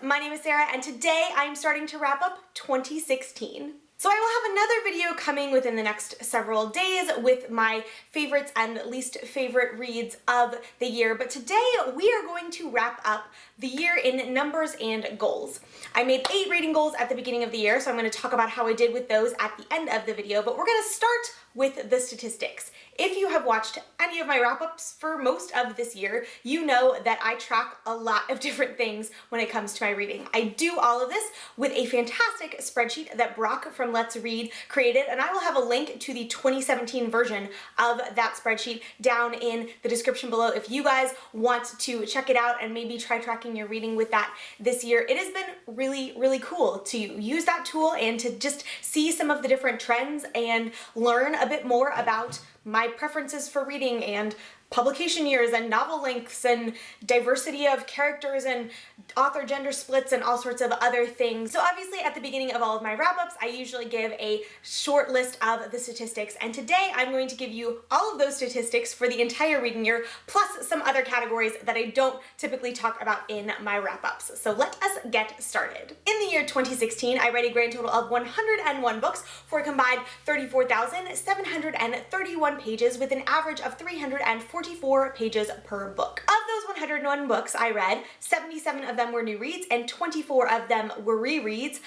my name is Sarah, and today I'm starting to wrap up 2016. So I will have another video coming within the next several days with my favorites and least favorite reads of the year, but today we are going to wrap up the year in numbers and goals. I made 8 reading goals at the beginning of the year, so I'm going to talk about how I did with those at the end of the video, but we're going to start with the statistics. If you have watched any of my wrap-ups for most of this year, you know that I track a lot of different things when it comes to my reading. I do all of this with a fantastic spreadsheet that Brock from Let's Read created, and I will have a link to the 2017 version of that spreadsheet down in the description below if you guys want to check it out and maybe try tracking your reading with that this year. It has been really cool to use that tool and to just see some of the different trends and learn a bit more about my preferences for reading and publication years and novel lengths and diversity of characters and author gender splits and all sorts of other things. So obviously at the beginning of all of my wrap-ups, I usually give a short list of the statistics, and today I'm going to give you all of those statistics for the entire reading year, plus some other categories that I don't typically talk about in my wrap-ups. So let us get started. In the year 2016, I read a grand total of 101 books for a combined 34,731 pages with an average of 344 pages per book. Of those 101 books I read, 77 of them were new reads and 24 of them were rereads.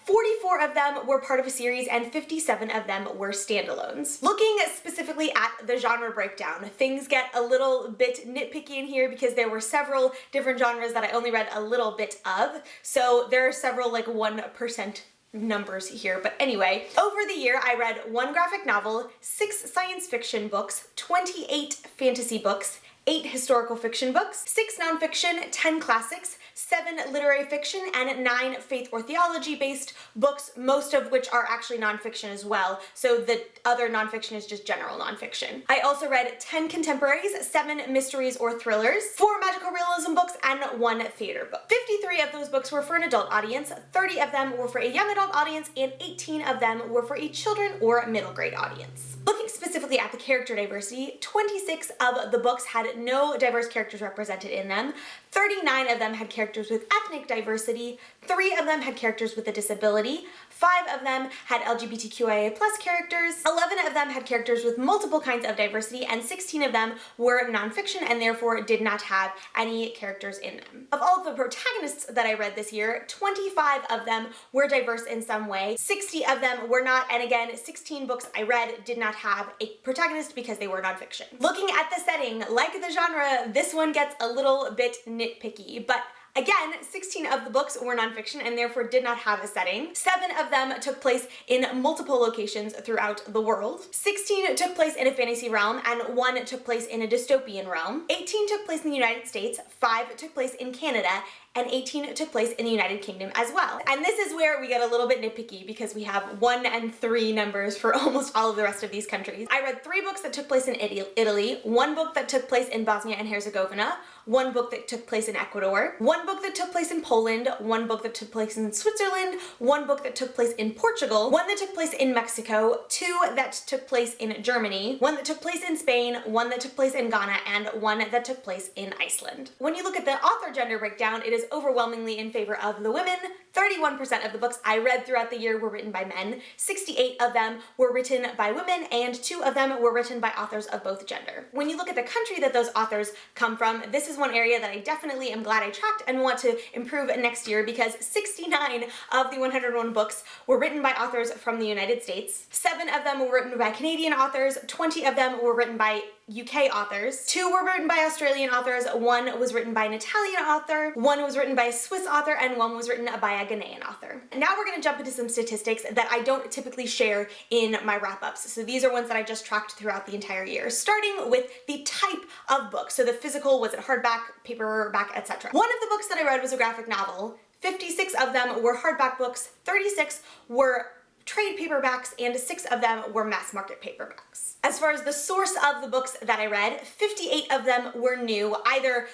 44 of them were part of a series and 57 of them were standalones. Looking specifically at the genre breakdown, things get a little bit nitpicky in here because there were several different genres that I only read a little bit of, so there are several like 1% numbers here, but anyway. Over the year, I read 1 graphic novel, 6 science fiction books, 28 fantasy books, 8 historical fiction books, 6 nonfiction, 10 classics, 7 literary fiction, and 9 faith or theology-based books, most of which are actually nonfiction as well, so the other nonfiction is just general nonfiction. I also read 10 contemporaries, 7 mysteries or thrillers, 4 magical realism books, and 1 theater book. 53 of those books were for an adult audience, 30 of them were for a young adult audience, and 18 of them were for a children or middle grade audience. Looking specifically at the character diversity, 26 of the books had no diverse characters represented in them, 39 of them had characters with ethnic diversity, 3 of them had characters with a disability, 5 of them had LGBTQIA+ characters, 11 of them had characters with multiple kinds of diversity, and 16 of them were nonfiction and therefore did not have any characters in them. Of all of the protagonists that I read this year, 25 of them were diverse in some way, 60 of them were not, and again, 16 books I read did not have a protagonist because they were nonfiction. Looking at the setting, like the genre, this one gets a little bit nitpicky, but again, 16 of the books were nonfiction and therefore did not have a setting. 7 of them took place in multiple locations throughout the world. 16 took place in a fantasy realm and 1 took place in a dystopian realm. 18 took place in the United States, 5 took place in Canada, and 18 took place in the United Kingdom as well. And this is where we get a little bit nitpicky because we have 1 and 3 numbers for almost all of the rest of these countries. I read 3 books that took place in Italy, 1 book that took place in Bosnia and Herzegovina, 1 book that took place in Ecuador, 1 book that took place in Poland, 1 book that took place in Switzerland, 1 book that took place in Portugal, 1 that took place in Mexico, 2 that took place in Germany, 1 that took place in Spain, 1 that took place in Ghana, and 1 that took place in Iceland. When you look at the author gender breakdown, it is overwhelmingly in favor of the women. 31% of the books I read throughout the year were written by men, 68 of them were written by women, and 2 of them were written by authors of both gender. When you look at the country that those authors come from, this is one area that I definitely am glad I tracked and want to improve next year because 69 of the 101 books were written by authors from the United States, 7 of them were written by Canadian authors, 20 of them were written by UK authors, 2 were written by Australian authors, 1 was written by an Italian author, 1 was written by a Swiss author, and 1 was written by a Ghanaian author. Now we're going to jump into some statistics that I don't typically share in my wrap-ups. So these are ones that I just tracked throughout the entire year, starting with the type of book. So the physical, was it hardback, paperback, etc. One of the books that I read was a graphic novel. 56 of them were hardback books, 36 were trade paperbacks, and 6 of them were mass market paperbacks. As far as the source of the books that I read, 58 of them were new, either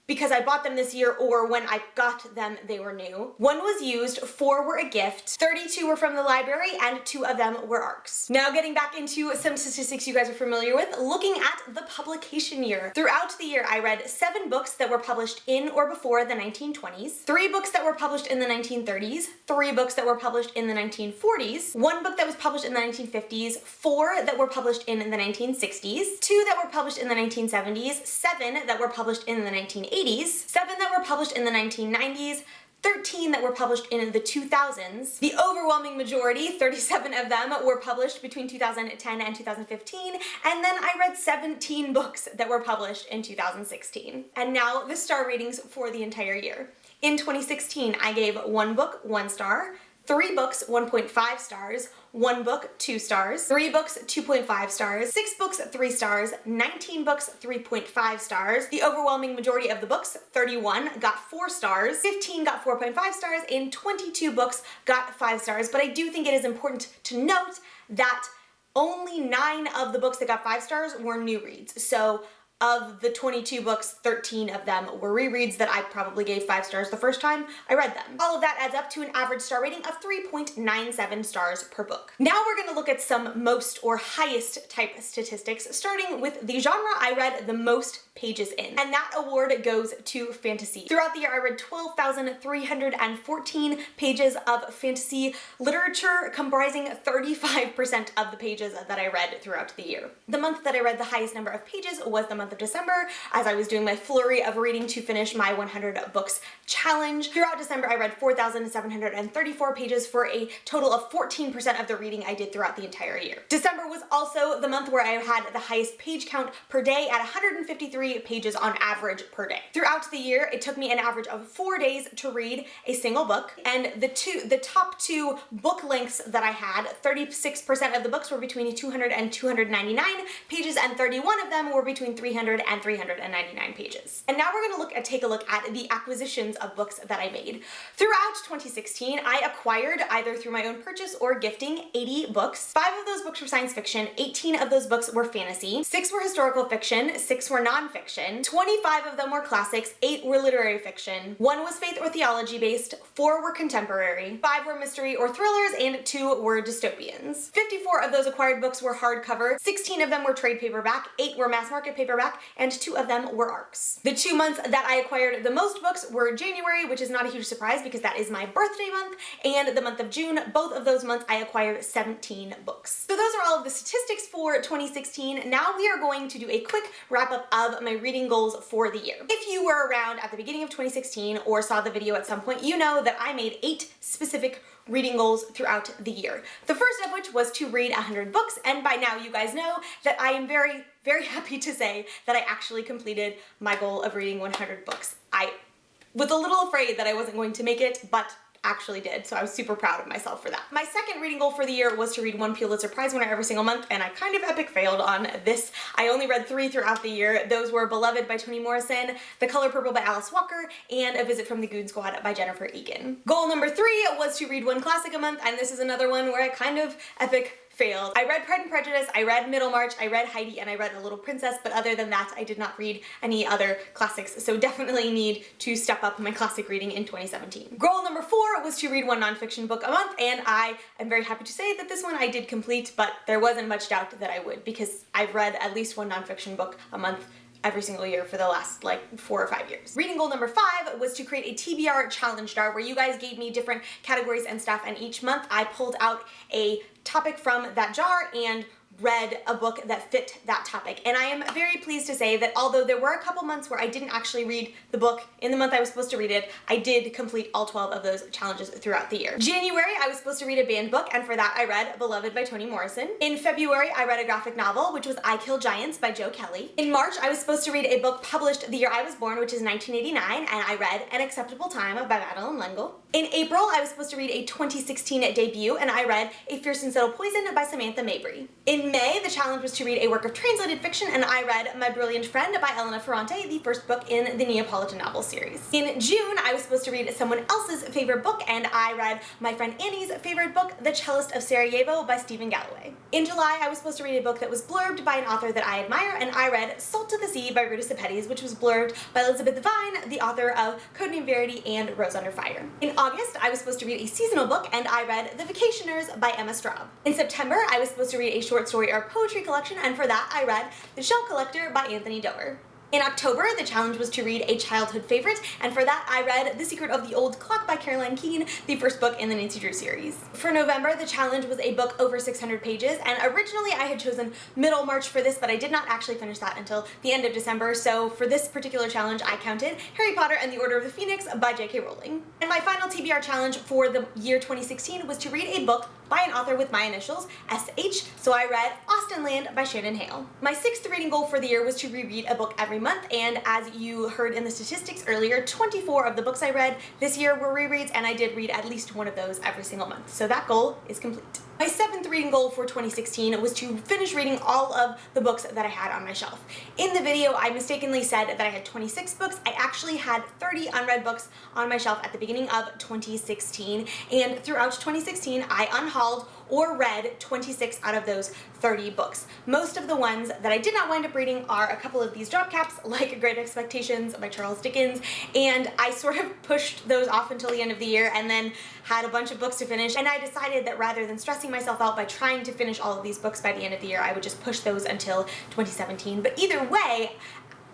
because I bought them this year or when I got them they were new. 1 was used, 4 were a gift, 32 were from the library, and 2 of them were ARCs. Now getting back into some statistics you guys are familiar with, looking at the publication year. Throughout the year I read 7 books that were published in or before the 1920s, 3 books that were published in the 1930s, 3 books that were published in the 1940s, 1 book that was published in the 1950s, 4 that were published in the 1960s, 2 that were published in the 1970s, 7 that were published in the 1980s, 7 that were published in the 1990s, 13 that were published in the 2000s. The overwhelming majority, 37 of them, were published between 2010 and 2015, and then I read 17 books that were published in 2016. And now the star ratings for the entire year. In 2016, I gave 1 book 1 star, 3 books 1.5 stars, 1 book 2 stars, 3 books 2.5 stars, 6 books 3 stars, 19 books 3.5 stars. The overwhelming majority of the books, 31, got 4 stars, 15 got 4.5 stars, and 22 books got 5 stars. But I do think it is important to note that only 9 of the books that got 5 stars were new reads. So of the 22 books, 13 of them were rereads that I probably gave 5 stars the first time I read them. All of that adds up to an average star rating of 3.97 stars per book. Now we're going to look at some most or highest type statistics, starting with the genre I read the most pages in, and that award goes to fantasy. Throughout the year I read 12,314 pages of fantasy literature, comprising 35% of the pages that I read throughout the year. The month that I read the highest number of pages was the month of December, as I was doing my flurry of reading to finish my 100 books challenge. Throughout December I read 4,734 pages for a total of 14% of the reading I did throughout the entire year. December was also the month where I had the highest page count per day at 153 pages on average per day. Throughout the year, it took me an average of 4 days to read a single book, and the top 2 book lengths that I had, 36% of the books were between 200 and 299 pages, and 31 of them were between 300 and 399 pages. And now we're going to take a look at the acquisitions of books that I made. Throughout 2016, I acquired, either through my own purchase or gifting, 80 books. 5 of those books were science fiction, 18 of those books were fantasy, 6 were historical fiction, 6 were nonfiction, 25 of them were classics, 8 were literary fiction, 1 was faith or theology based, 4 were contemporary, 5 were mystery or thrillers, and 2 were dystopians. 54 of those acquired books were hardcover, 16 of them were trade paperback, 8 were mass market paperback, and 2 of them were ARCs. The 2 months that I acquired the most books were January, which is not a huge surprise because that is my birthday month, and the month of June. Both of those months I acquired 17 books. So those are all of the statistics for 2016. Now we are going to do a quick wrap up of my reading goals for the year. If you were around at the beginning of 2016 or saw the video at some point, you know that I made 8 specific reading goals throughout the year. The first of which was to read 100 books, and by now you guys know that I am very, very happy to say that I actually completed my goal of reading 100 books. I was a little afraid that I wasn't going to make it, but actually did, so I was super proud of myself for that. My second reading goal for the year was to read 1 Pulitzer Prize winner every single month, and I kind of epic failed on this. I only read 3 throughout the year. Those were Beloved by Toni Morrison, The Color Purple by Alice Walker, and A Visit from the Goon Squad by Jennifer Egan. Goal number 3 was to read 1 classic a month, and this is another one where I kind of epic failed. I read Pride and Prejudice, I read Middlemarch, I read Heidi, and I read A Little Princess, but other than that, I did not read any other classics, so definitely need to step up my classic reading in 2017. Goal number 4 was to read 1 nonfiction book a month, and I am very happy to say that this one I did complete, but there wasn't much doubt that I would, because I've read at least 1 nonfiction book a month every single year for the last like 4 or 5 years. Reading goal number 5 was to create a TBR challenge jar where you guys gave me different categories and stuff, and each month I pulled out a topic from that jar and read a book that fit that topic. And I am very pleased to say that although there were a couple months where I didn't actually read the book in the month I was supposed to read it, I did complete all 12 of those challenges throughout the year. January, I was supposed to read a banned book, and for that I read Beloved by Toni Morrison. In February, I read a graphic novel, which was I Kill Giants by Joe Kelly. In March, I was supposed to read a book published the year I was born, which is 1989, and I read An Acceptable Time by Madeline L'Engle. In April, I was supposed to read a 2016 debut, and I read A Fierce and Subtle Poison by Samantha Mabry. In In May, the challenge was to read a work of translated fiction, and I read My Brilliant Friend by Elena Ferrante, the first book in the Neapolitan novel series. In June, I was supposed to read someone else's favorite book, and I read my friend Annie's favorite book, The Cellist of Sarajevo by Stephen Galloway. In July, I was supposed to read a book that was blurbed by an author that I admire, and I read Salt to the Sea by Rita Sepetys, which was blurbed by Elizabeth Devine, the author of Codename Verity and Rose Under Fire. In August, I was supposed to read a seasonal book, and I read The Vacationers by Emma Straub. In September, I was supposed to read a short story or poetry collection, and for that, I read The Shell Collector by Anthony Doerr. In October, the challenge was to read a childhood favorite, and for that I read The Secret of the Old Clock by Caroline Keene, the first book in the Nancy Drew series. For November, the challenge was a book over 600 pages, and originally I had chosen Middlemarch for this, but I did not actually finish that until the end of December, so for this particular challenge I counted Harry Potter and the Order of the Phoenix by J.K. Rowling. And my final TBR challenge for the year 2016 was to read a book by an author with my initials, S.H., so I read Austenland by Shannon Hale. My sixth reading goal for the year was to reread a book every month, and as you heard in the statistics earlier, 24 of the books I read this year were rereads, and I did read at least one of those every single month, so that goal is complete. My seventh reading goal for 2016 was to finish reading all of the books that I had on my shelf. In the video, I mistakenly said that I had 26 books. I actually had 30 unread books on my shelf at the beginning of 2016, and throughout 2016, I unhauled or read 26 out of those 30 books. Most of the ones that I did not wind up reading are a couple of these drop caps, like Great Expectations by Charles Dickens, and I sort of pushed those off until the end of the year and then had a bunch of books to finish, and I decided that rather than stressing myself out by trying to finish all of these books by the end of the year, I would just push those until 2017. But either way,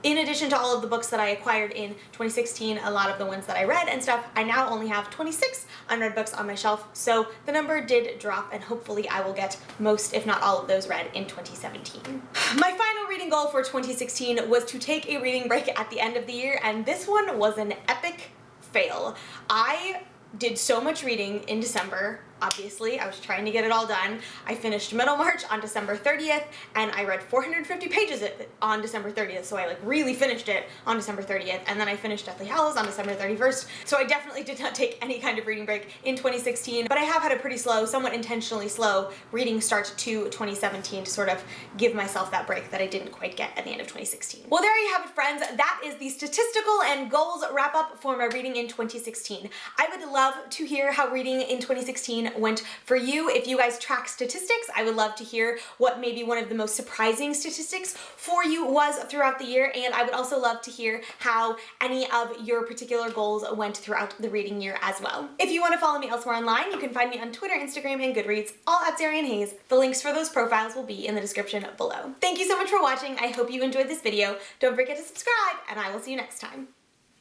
in addition to all of the books that I acquired in 2016, a lot of the ones that I read and stuff, I now only have 26 unread books on my shelf, so the number did drop, and hopefully I will get most, if not all of those read in 2017. My final reading goal for 2016 was to take a reading break at the end of the year, and this one was an epic fail. I did so much reading in December. Obviously, I was trying to get it all done. I finished Middlemarch on December 30th, and I read 450 pages of it on December 30th, so I really finished it on December 30th, and then I finished Deathly Hallows on December 31st, so I definitely did not take any kind of reading break in 2016, but I have had a pretty slow, somewhat intentionally slow, reading start to 2017 to sort of give myself that break that I didn't quite get at the end of 2016. Well, there you have it, friends. That is the statistical and goals wrap up for my reading in 2016. I would love to hear how reading in 2016 went for you. If you guys track statistics, I would love to hear what maybe one of the most surprising statistics for you was throughout the year, and I would also love to hear how any of your particular goals went throughout the reading year as well. If you want to follow me elsewhere online, you can find me on Twitter, Instagram, and Goodreads, all at Zarian Hayes. The links for those profiles will be in the description below. Thank you so much for watching. I hope you enjoyed this video. Don't forget to subscribe, and I will see you next time.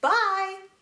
Bye!